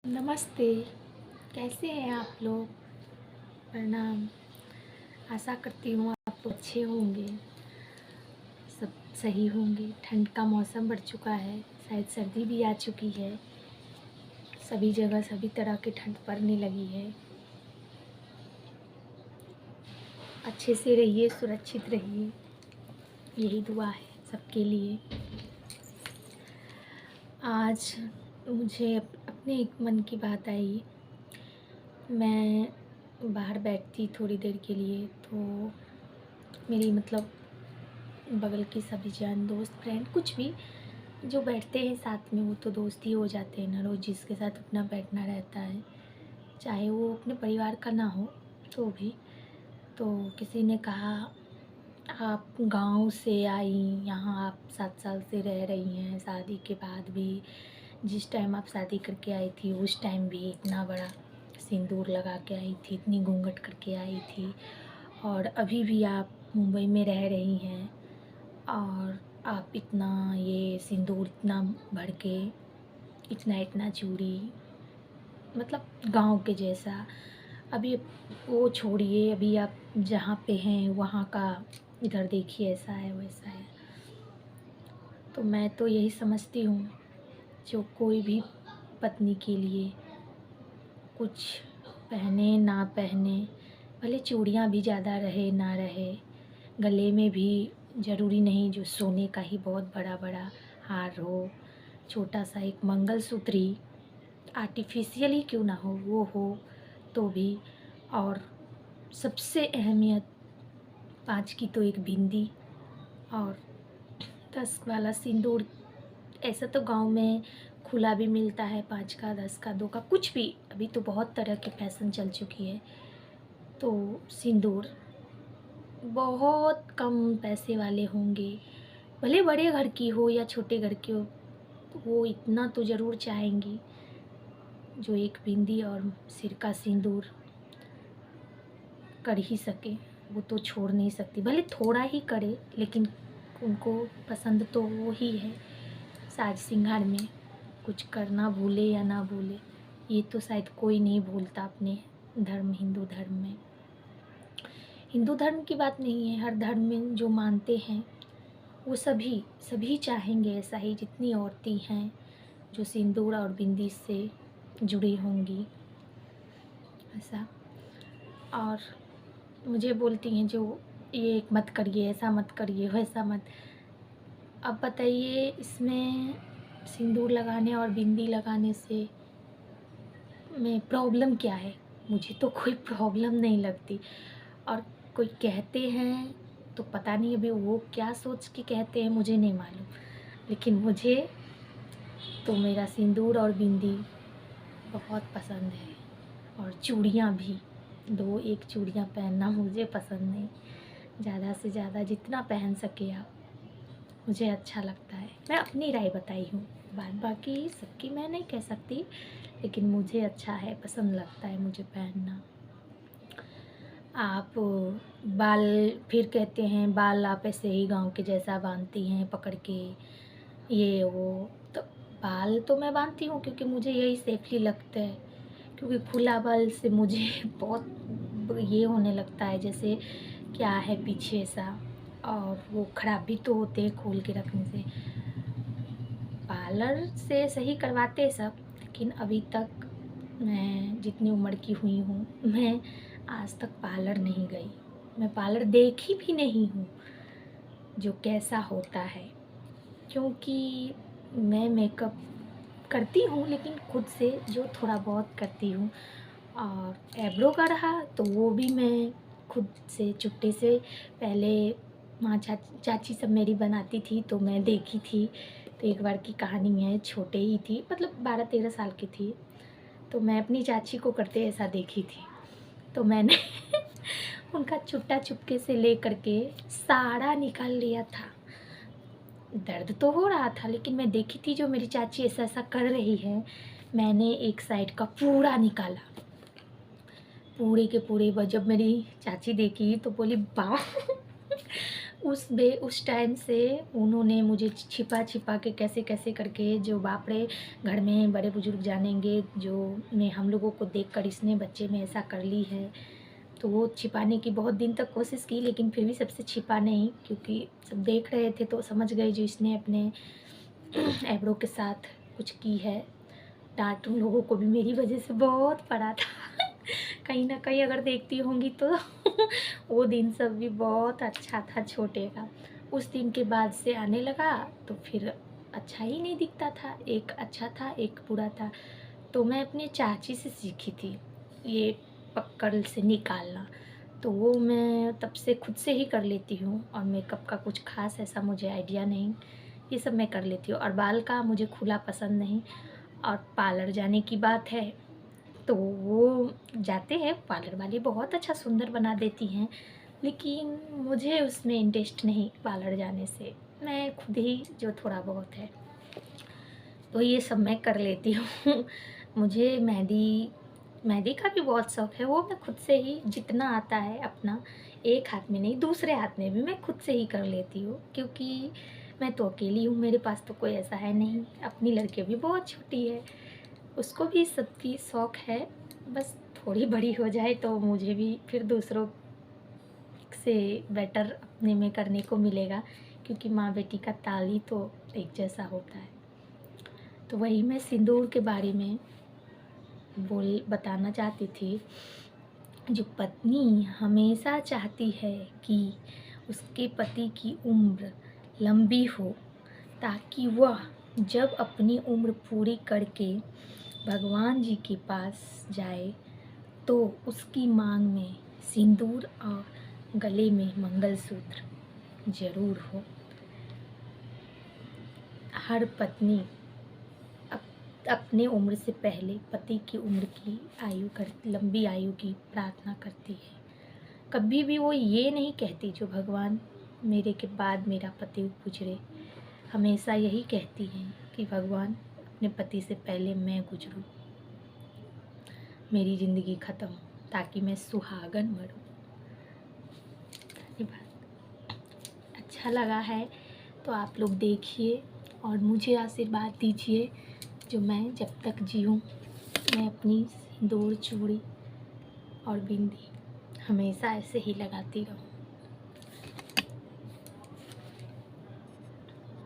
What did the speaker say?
नमस्ते। कैसे हैं आप लोग? प्रणाम। आशा करती हूँ आप लोग अच्छे होंगे, सब सही होंगे। ठंड का मौसम बढ़ चुका है, शायद सर्दी भी आ चुकी है। सभी जगह सभी तरह की ठंड पड़ने लगी है। अच्छे से रहिए, सुरक्षित रहिए, यही दुआ है सबके लिए। आज मुझे अपने एक मन की बात आई। मैं बाहर बैठती थोड़ी देर के लिए, तो मेरी बगल की सभी जन, दोस्त, फ्रेंड, कुछ भी जो बैठते हैं साथ में, वो तो दोस्त ही हो जाते हैं ना। रोज़ जिसके साथ अपना बैठना रहता है, चाहे वो अपने परिवार का ना हो तो भी। तो किसी ने कहा, आप गांव से आई, यहाँ आप 7 साल से रह रही हैं, शादी के बाद भी जिस टाइम आप शादी करके आई थी उस टाइम भी इतना बड़ा सिंदूर लगा के आई थी, इतनी घूंघट करके आई थी, और अभी भी आप मुंबई में रह रही हैं और आप इतना ये सिंदूर इतना भर के, इतना इतना चूड़ी, गांव के जैसा। अभी वो छोड़िए, अभी आप जहाँ पे हैं वहाँ का इधर देखिए, ऐसा है वैसा है। तो मैं तो यही समझती हूँ, जो कोई भी पत्नी के लिए कुछ पहने ना पहने, भले चूड़ियाँ भी ज़्यादा रहे ना रहे, गले में भी ज़रूरी नहीं जो सोने का ही बहुत बड़ा बड़ा हार हो, छोटा सा एक मंगलसूत्र ही, आर्टिफिशियल ही क्यों ना हो, वो हो तो भी। और सबसे अहमियत 5 की तो एक बिंदी, और 10 वाला सिंदूर। ऐसा तो गांव में खुला भी मिलता है, 5 का, 10 का, 2 का, कुछ भी। अभी तो बहुत तरह की फैशन चल चुकी है। तो सिंदूर बहुत कम पैसे वाले होंगे, भले बड़े घर की हो या छोटे घर की हो, वो इतना तो ज़रूर चाहेंगी जो एक बिंदी और सिर का सिंदूर कर ही सके। वो तो छोड़ नहीं सकती, भले थोड़ा ही करे, लेकिन उनको पसंद तो वो ही है। साज श्रृंगार में कुछ करना भूले या ना भूले, ये तो शायद कोई नहीं भूलता अपने धर्म, हिंदू धर्म में। हिंदू धर्म की बात नहीं है, हर धर्म में जो मानते हैं वो सभी सभी चाहेंगे ऐसा ही, जितनी औरतें हैं जो सिंदूर और बिंदी से जुड़ी होंगी ऐसा। और मुझे बोलती हैं जो, ये मत करिए, ऐसा मत करिए, वैसा मत। अब बताइए, इसमें सिंदूर लगाने और बिंदी लगाने से में प्रॉब्लम क्या है? मुझे तो कोई प्रॉब्लम नहीं लगती। और कोई कहते हैं तो पता नहीं अभी वो क्या सोच के कहते हैं, मुझे नहीं मालूम, लेकिन मुझे तो मेरा सिंदूर और बिंदी बहुत पसंद है। और चूड़ियाँ भी, 2 एक चूड़ियाँ पहनना मुझे पसंद नहीं। ज़्यादा से ज़्यादा जितना पहन सके आप, मुझे अच्छा लगता है। मैं अपनी राय बताई हूँ, बाद बाकी सबकी मैं नहीं कह सकती, लेकिन मुझे अच्छा है, पसंद लगता है मुझे पहनना। आप बाल, फिर कहते हैं बाल आप ऐसे ही गांव के जैसा बांधती हैं पकड़ के, ये वो। तो बाल तो मैं बांधती हूँ क्योंकि मुझे यही सेफली लगता है, क्योंकि खुला बाल से मुझे बहुत ये होने लगता है जैसे क्या है पीछे सा, और वो ख़राब भी तो होते हैं खोल के रखने से। पार्लर से सही करवाते सब, लेकिन अभी तक मैं जितनी उम्र की हुई हूँ, मैं आज तक पार्लर नहीं गई। मैं पार्लर देखी भी नहीं हूँ जो कैसा होता है, क्योंकि मैं मेकअप करती हूँ लेकिन खुद से जो थोड़ा बहुत करती हूँ। और एब्रो का रहा तो वो भी मैं खुद से चुट्टे से, पहले माँ चाची सब मेरी बनाती थी तो मैं देखी थी। तो एक बार की कहानी है, छोटे ही थी, 12-13 साल की थी, तो मैं अपनी चाची को करते ऐसा देखी थी। तो मैंने उनका चुट्टा चुपके से ले करके सारा निकाल लिया था। दर्द तो हो रहा था, लेकिन मैं देखी थी जो मेरी चाची ऐसा ऐसा कर रही है, मैंने एक साइड का पूरा निकाला, पूरे के पूरे। जब मेरी चाची देखी तो बोली वाह उस टाइम से उन्होंने मुझे छिपा छिपा के कैसे कैसे करके, जो बाप रे, घर में बड़े बुजुर्ग जानेंगे, जो मैं हम लोगों को देखकर इसने बच्चे में ऐसा कर ली है, तो वो छिपाने की बहुत दिन तक कोशिश की, लेकिन फिर भी सबसे छिपा नहीं, क्योंकि सब देख रहे थे तो समझ गए जो इसने अपने ऐब्रो के साथ कुछ की है। डांट उन लोगों को भी मेरी वजह से बहुत पड़ा था कहीं ना कहीं अगर देखती होंगी तो वो दिन सब भी बहुत अच्छा था छोटे का। उस दिन के बाद से आने लगा तो फिर अच्छा ही नहीं दिखता था, एक अच्छा था एक बुरा था। तो मैं अपने चाची से सीखी थी ये पकड़ से निकालना, तो वो मैं तब से खुद से ही कर लेती हूँ। और मेकअप का कुछ खास ऐसा मुझे आइडिया नहीं, ये सब मैं कर लेती हूँ। और बाल का मुझे खुला पसंद नहीं। और पार्लर जाने की बात है तो वो जाते हैं पार्लर वाली, बहुत अच्छा सुंदर बना देती हैं, लेकिन मुझे उसमें इंटरेस्ट नहीं पार्लर जाने से। मैं खुद ही जो थोड़ा बहुत है तो ये सब मैं कर लेती हूँ मुझे मेहंदी मेहंदी का भी बहुत शौक़ है, वो मैं खुद से ही जितना आता है अपना, एक हाथ में नहीं दूसरे हाथ में भी मैं खुद से ही कर लेती हूँ, क्योंकि मैं तो अकेली हूँ, मेरे पास तो कोई ऐसा है नहीं। अपनी लड़की भी बहुत छोटी है, उसको भी सबकी शौक़ है, बस थोड़ी बड़ी हो जाए तो मुझे भी फिर दूसरों से बेटर अपने में करने को मिलेगा, क्योंकि माँ बेटी का ताल ही तो एक जैसा होता है। तो वही मैं सिंदूर के बारे में बताना चाहती थी। जो पत्नी हमेशा चाहती है कि उसके पति की उम्र लंबी हो, ताकि वह जब अपनी उम्र पूरी करके भगवान जी के पास जाए तो उसकी मांग में सिंदूर और गले में मंगलसूत्र जरूर हो। हर पत्नी अपने उम्र से पहले पति की उम्र की लंबी आयु की प्रार्थना करती है। कभी भी वो ये नहीं कहती जो भगवान मेरे के बाद मेरा पति गुजरे, हमेशा यही कहती हैं कि भगवान अपने पति से पहले मैं गुजरूं, मेरी ज़िंदगी ख़त्म, ताकि मैं सुहागन मरूं। धन्यवाद। अच्छा लगा है तो आप लोग देखिए और मुझे आशीर्वाद दीजिए, जो मैं जब तक जीऊँ मैं अपनी सिंदूर चूड़ी और बिंदी हमेशा ऐसे ही लगाती रहूँ।